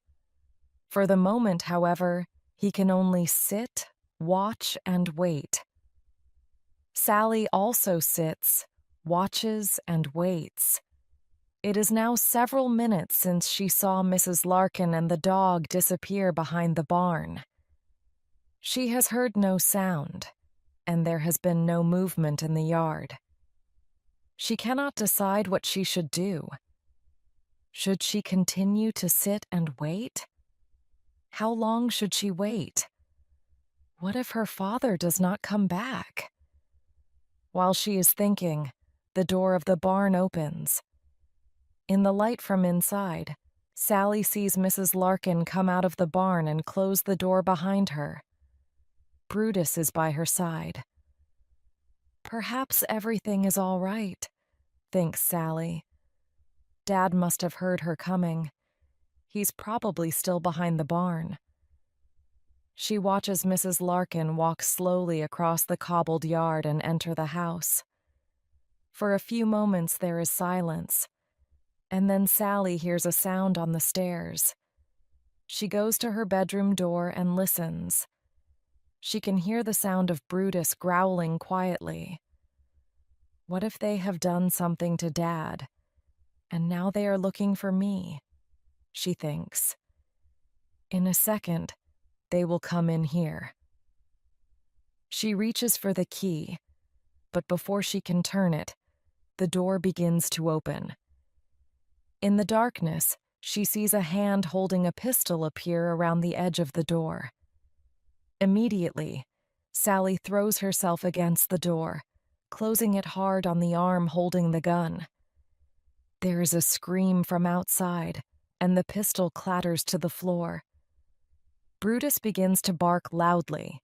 For the moment, however, he can only sit, watch, and wait. Sally also sits, watches, and waits. It is now several minutes since she saw Mrs. Larkin and the dog disappear behind the barn. She has heard no sound, and there has been no movement in the yard. She cannot decide what she should do. Should she continue to sit and wait? How long should she wait? What if her father does not come back? While she is thinking, the door of the barn opens. In the light from inside, Sally sees Mrs. Larkin come out of the barn and close the door behind her. Brutus is by her side. Perhaps everything is all right, thinks Sally. Dad must have heard her coming. He's probably still behind the barn. She watches Mrs. Larkin walk slowly across the cobbled yard and enter the house. For a few moments there is silence, and then Sally hears a sound on the stairs. She goes to her bedroom door and listens. She can hear the sound of Brutus growling quietly. What if they have done something to Dad, and now they are looking for me? She thinks. In a second, they will come in here. She reaches for the key, but before she can turn it, the door begins to open. In the darkness, she sees a hand holding a pistol appear around the edge of the door. Immediately, Sally throws herself against the door, closing it hard on the arm holding the gun. There is a scream from outside, and the pistol clatters to the floor. Brutus begins to bark loudly.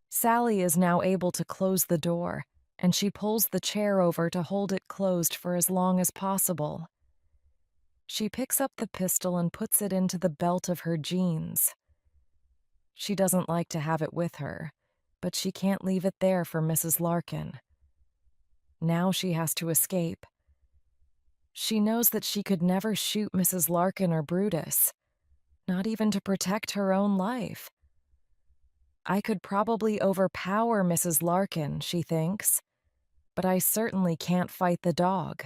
Sally is now able to close the door, and she pulls the chair over to hold it closed for as long as possible. She picks up the pistol and puts it into the belt of her jeans. She doesn't like to have it with her, but she can't leave it there for Mrs. Larkin. Now she has to escape. She knows that she could never shoot Mrs. Larkin or Brutus, not even to protect her own life. I could probably overpower Mrs. Larkin, she thinks, but I certainly can't fight the dog.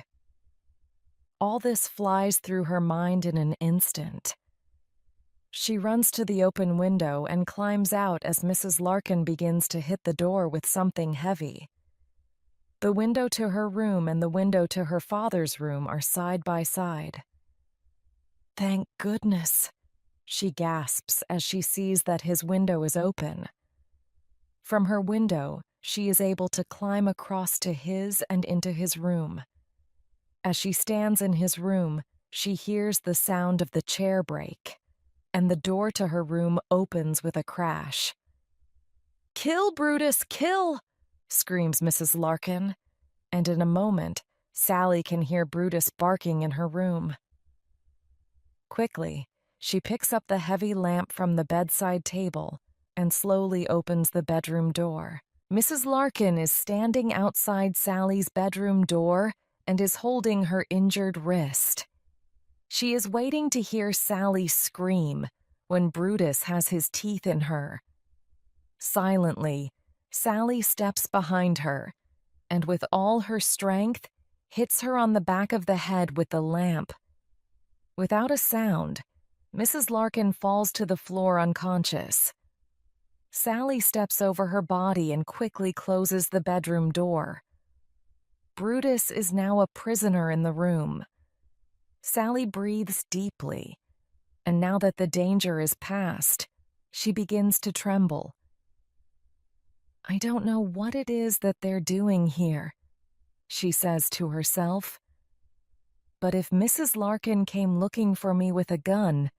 All this flies through her mind in an instant. She runs to the open window and climbs out as Mrs. Larkin begins to hit the door with something heavy. The window to her room and the window to her father's room are side by side. "Thank goodness," she gasps as she sees that his window is open. From her window, she is able to climb across to his and into his room. As she stands in his room, she hears the sound of the chair break, and the door to her room opens with a crash. "Kill, Brutus, kill!" screams Mrs. Larkin, and in a moment, Sally can hear Brutus barking in her room. Quickly, she picks up the heavy lamp from the bedside table and slowly opens the bedroom door. Mrs. Larkin is standing outside Sally's bedroom door and is holding her injured wrist. She is waiting to hear Sally scream, when Brutus has his teeth in her. Silently, Sally steps behind her and with all her strength hits her on the back of the head with the lamp. Without a sound, Mrs. Larkin falls to the floor unconscious. Sally steps over her body and quickly closes the bedroom door. Brutus is now a prisoner in the room. Sally breathes deeply, and now that the danger is past, she begins to tremble. I don't know what it is that they're doing here, she says to herself. But if Mrs. Larkin came looking for me with a gun,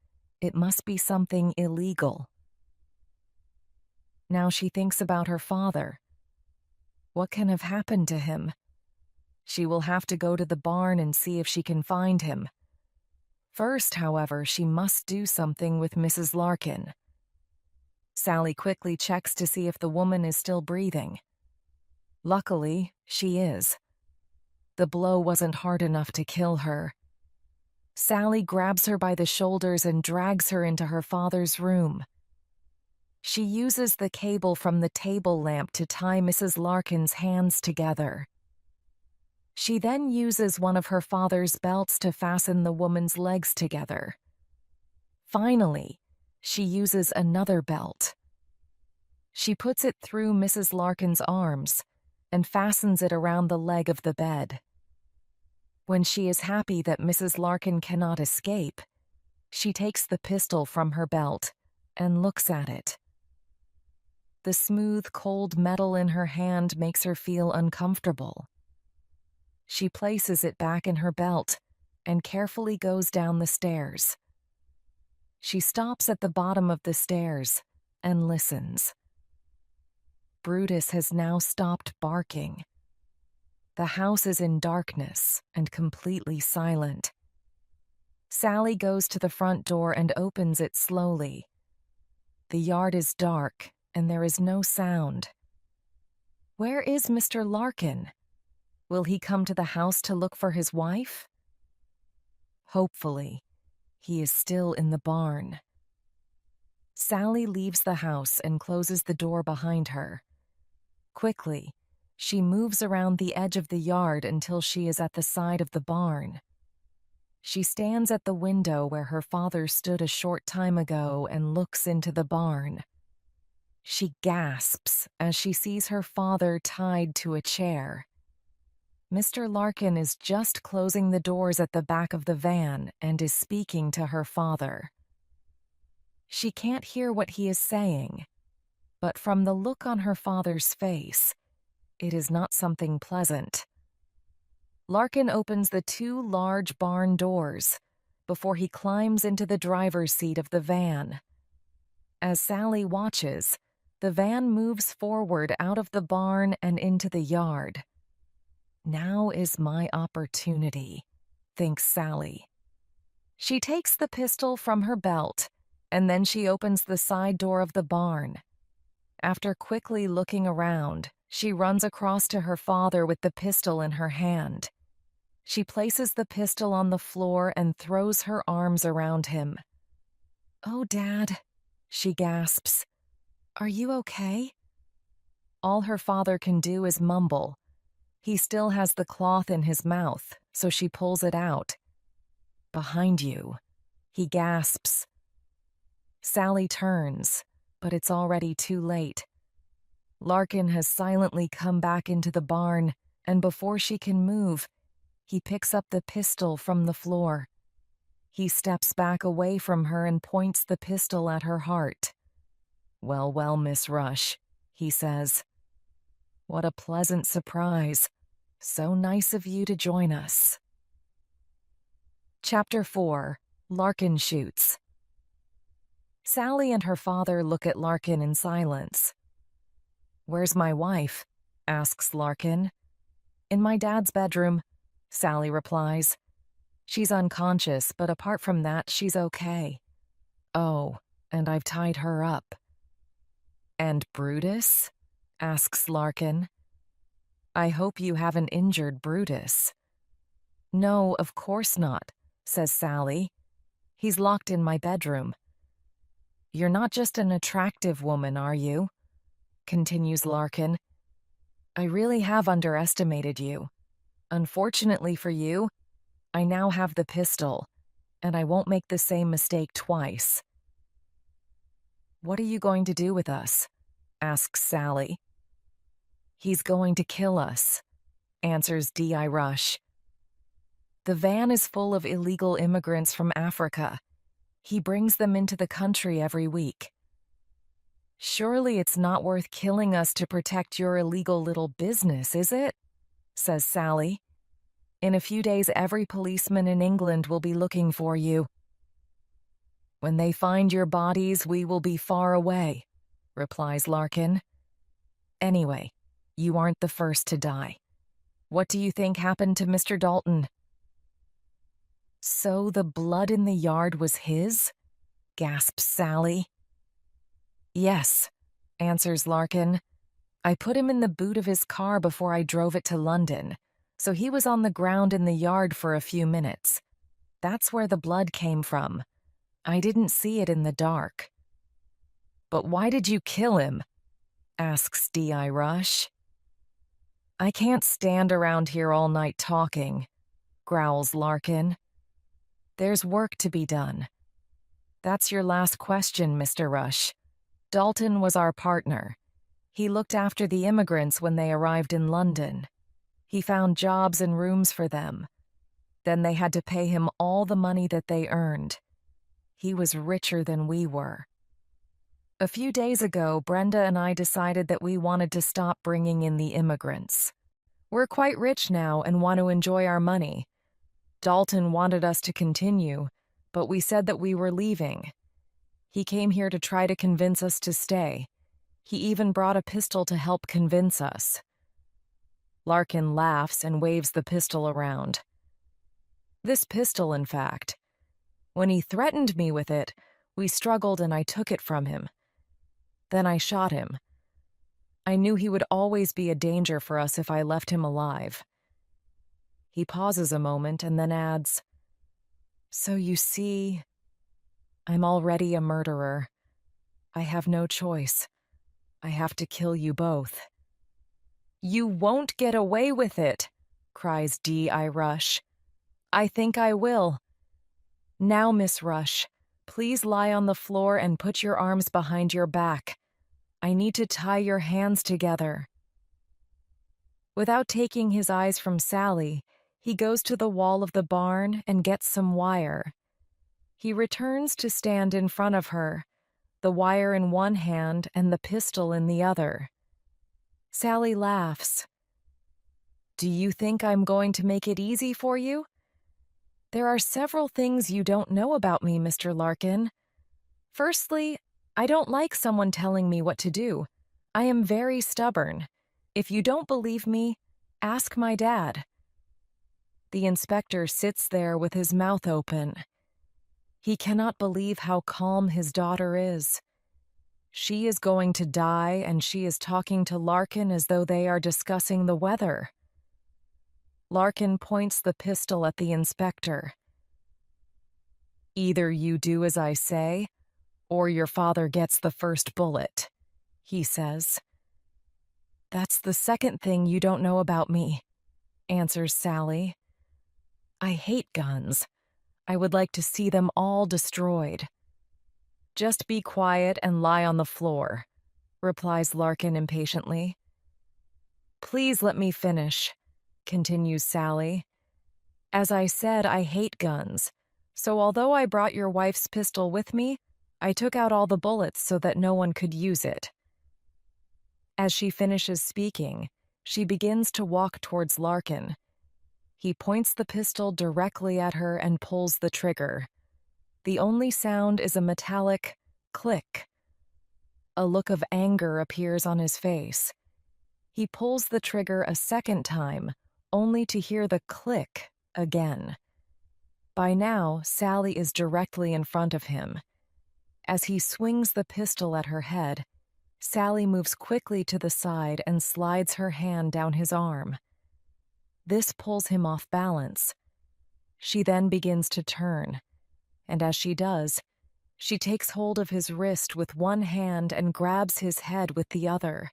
it must be something illegal. Now she thinks about her father. What can have happened to him? She will have to go to the barn and see if she can find him. First, however, she must do something with Mrs. Larkin. Sally quickly checks to see if the woman is still breathing. Luckily, she is. The blow wasn't hard enough to kill her. Sally grabs her by the shoulders and drags her into her father's room. She uses the cable from the table lamp to tie Mrs. Larkin's hands together. She then uses one of her father's belts to fasten the woman's legs together. Finally, she uses another belt. She puts it through Mrs. Larkin's arms and fastens it around the leg of the bed. When she is happy that Mrs. Larkin cannot escape, she takes the pistol from her belt and looks at it. The smooth, cold metal in her hand makes her feel uncomfortable. She places it back in her belt and carefully goes down the stairs. She stops at the bottom of the stairs and listens. Brutus has now stopped barking. The house is in darkness and completely silent. Sally goes to the front door and opens it slowly. The yard is dark and there is no sound. Where is Mr. Larkin? Will he come to the house to look for his wife? Hopefully, he is still in the barn. Sally leaves the house and closes the door behind her. Quickly, she moves around the edge of the yard until she is at the side of the barn. She stands at the window where her father stood a short time ago and looks into the barn. She gasps as she sees her father tied to a chair. Mr. Larkin is just closing the doors at the back of the van and is speaking to her father. She can't hear what he is saying, but from the look on her father's face, it is not something pleasant. Larkin opens the two large barn doors before he climbs into the driver's seat of the van. As Sally watches, the van moves forward out of the barn and into the yard. Now is my opportunity, thinks Sally. She takes the pistol from her belt, and then she opens the side door of the barn. After quickly looking around, she runs across to her father with the pistol in her hand. She places the pistol on the floor and throws her arms around him. "Oh, Dad," she gasps. "Are you okay?" All her father can do is mumble. He still has the cloth in his mouth, so she pulls it out. "Behind you," he gasps. Sally turns, but it's already too late. Larkin has silently come back into the barn, and before she can move, he picks up the pistol from the floor. He steps back away from her and points the pistol at her heart. "Well, well, Miss Rush," he says. "What a pleasant surprise. So nice of you to join us." Chapter 4. Larkin Shoots. Sally and her father look at Larkin in silence. "Where's my wife?" asks Larkin. "In my dad's bedroom," Sally replies. "She's unconscious, but apart from that, she's okay." "Oh, and I've tied her up." "And Brutus?" asks Larkin. "I hope you haven't injured Brutus." "No, of course not," says Sally. "He's locked in my bedroom." You're not just an attractive woman, are you? Continues Larkin. I really have underestimated you. Unfortunately for you, I now have the pistol, and I won't make the same mistake twice. What are you going to do with us? Asks Sally. He's going to kill us, answers D.I. Rush. The van is full of illegal immigrants from Africa. He brings them into the country every week. Surely it's not worth killing us to protect your illegal little business, is it? Says Sally. In a few days, every policeman in England will be looking for you. When they find your bodies, we will be far away, replies Larkin. Anyway, you aren't the first to die. What do you think happened to Mr. Dalton? So the blood in the yard was his? Gasps Sally. Yes, answers Larkin. I put him in the boot of his car before I drove it to London, so he was on the ground in the yard for a few minutes. That's where the blood came from. I didn't see it in the dark. But why did you kill him? Asks D.I. Rush. I can't stand around here all night talking, growls Larkin. There's work to be done. That's your last question, Mr. Rush. Dalton was our partner. He looked after the immigrants when they arrived in London. He found jobs and rooms for them. Then they had to pay him all the money that they earned. He was richer than we were. A few days ago, Brenda and I decided that we wanted to stop bringing in the immigrants. We're quite rich now and want to enjoy our money. Dalton wanted us to continue, but we said that we were leaving. He came here to try to convince us to stay. He even brought a pistol to help convince us. Larkin laughs and waves the pistol around. This pistol, in fact. When he threatened me with it, we struggled and I took it from him. Then I shot him. I knew he would always be a danger for us if I left him alive. He pauses a moment and then adds, So you see, I'm already a murderer. I have no choice. I have to kill you both. You won't get away with it, cries D.I. Rush. I think I will. Now, Miss Rush, please lie on the floor and put your arms behind your back. I need to tie your hands together. Without taking his eyes from Sally, he goes to the wall of the barn and gets some wire. He returns to stand in front of her, the wire in one hand and the pistol in the other. Sally laughs. Do you think I'm going to make it easy for you? There are several things you don't know about me, Mr. Larkin. Firstly, I don't like someone telling me what to do. I am very stubborn. If you don't believe me, ask my dad. The inspector sits there with his mouth open. He cannot believe how calm his daughter is. She is going to die, and she is talking to Larkin as though they are discussing the weather. Larkin points the pistol at the inspector. Either you do as I say, or your father gets the first bullet, he says. That's the second thing you don't know about me, answers Sally. I hate guns. I would like to see them all destroyed. Just be quiet and lie on the floor, replies Larkin impatiently. Please let me finish, continues Sally. As I said, I hate guns, so although I brought your wife's pistol with me, I took out all the bullets so that no one could use it. As she finishes speaking, she begins to walk towards Larkin. He points the pistol directly at her and pulls the trigger. The only sound is a metallic click. A look of anger appears on his face. He pulls the trigger a second time, only to hear the click again. By now, Sally is directly in front of him. As he swings the pistol at her head, Sally moves quickly to the side and slides her hand down his arm. This pulls him off balance. She then begins to turn, and as she does, She takes hold of his wrist with one hand and grabs his head with the other.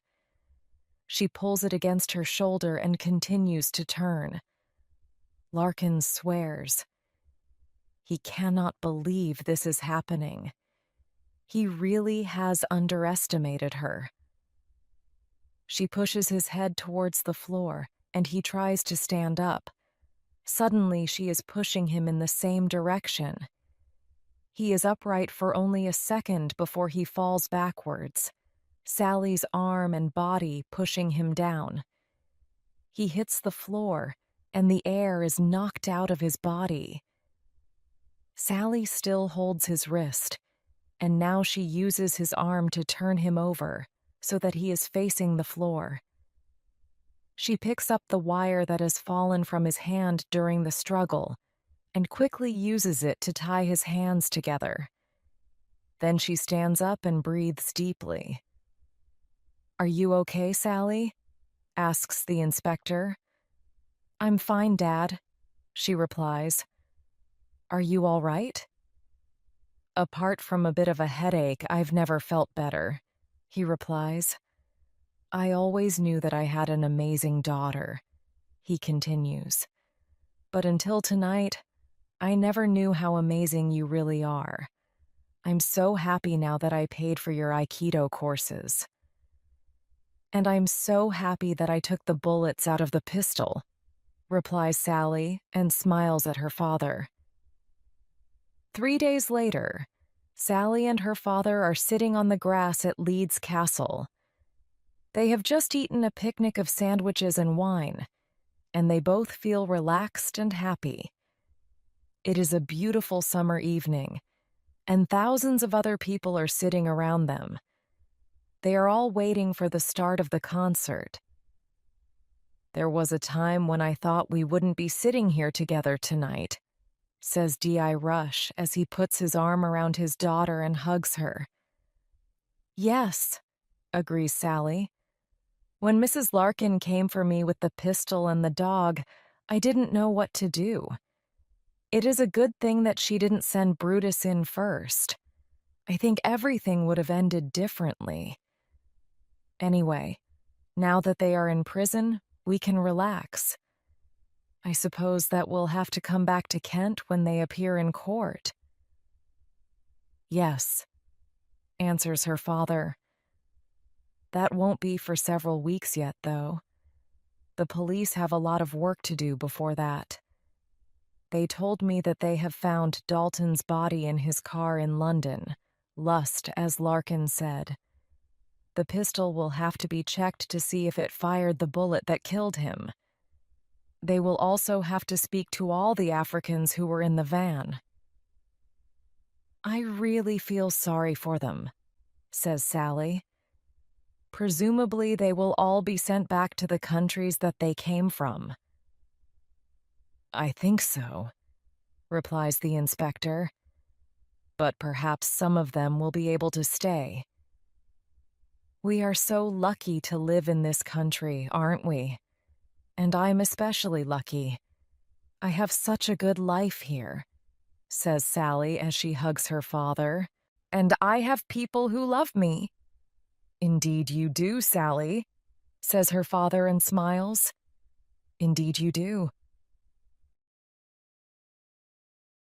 She pulls it against her shoulder and continues to turn. Larkin swears. He cannot believe this is happening. He really has underestimated her. She pushes his head towards the floor, and he tries to stand up. Suddenly, she is pushing him in the same direction. He is upright for only a second before he falls backwards, Sally's arm and body pushing him down. He hits the floor, and the air is knocked out of his body. Sally still holds his wrist, and now she uses his arm to turn him over so that he is facing the floor. She picks up the wire that has fallen from his hand during the struggle and quickly uses it to tie his hands together. Then she stands up and breathes deeply. "Are you okay, Sally?" asks the inspector. "I'm fine, Dad," she replies. "Are you all right?" "Apart from a bit of a headache, I've never felt better," he replies. "I always knew that I had an amazing daughter," he continues. "But until tonight, I never knew how amazing you really are. I'm so happy now that I paid for your Aikido courses. And I'm so happy that I took the bullets out of the pistol," replies Sally and smiles at her father. 3 days later, Sally and her father are sitting on the grass at Leeds Castle. They have just eaten a picnic of sandwiches and wine, and they both feel relaxed and happy. It is a beautiful summer evening, and thousands of other people are sitting around them. They are all waiting for the start of the concert. "There was a time when I thought we wouldn't be sitting here together tonight," says D.I. Rush as he puts his arm around his daughter and hugs her. "Yes," agrees Sally. "When Mrs. Larkin came for me with the pistol and the dog, I didn't know what to do. It is a good thing that she didn't send Brutus in first. I think everything would have ended differently. Anyway, now that they are in prison, we can relax. I suppose that we'll have to come back to Kent when they appear in court." "Yes," answers her father. "That won't be for several weeks yet, though. The police have a lot of work to do before that. They told me that they have found Dalton's body in his car in London, Lust, as Larkin said. The pistol will have to be checked to see if it fired the bullet that killed him. They will also have to speak to all the Africans who were in the van." "I really feel sorry for them," says Sally. "Presumably they will all be sent back to the countries that they came from." "I think so," replies the inspector. "But perhaps some of them will be able to stay. We are so lucky to live in this country, aren't we? And I'm especially lucky. I have such a good life here," says Sally as she hugs her father. "And I have people who love me." "Indeed you do, Sally," says her father and smiles. "Indeed you do,"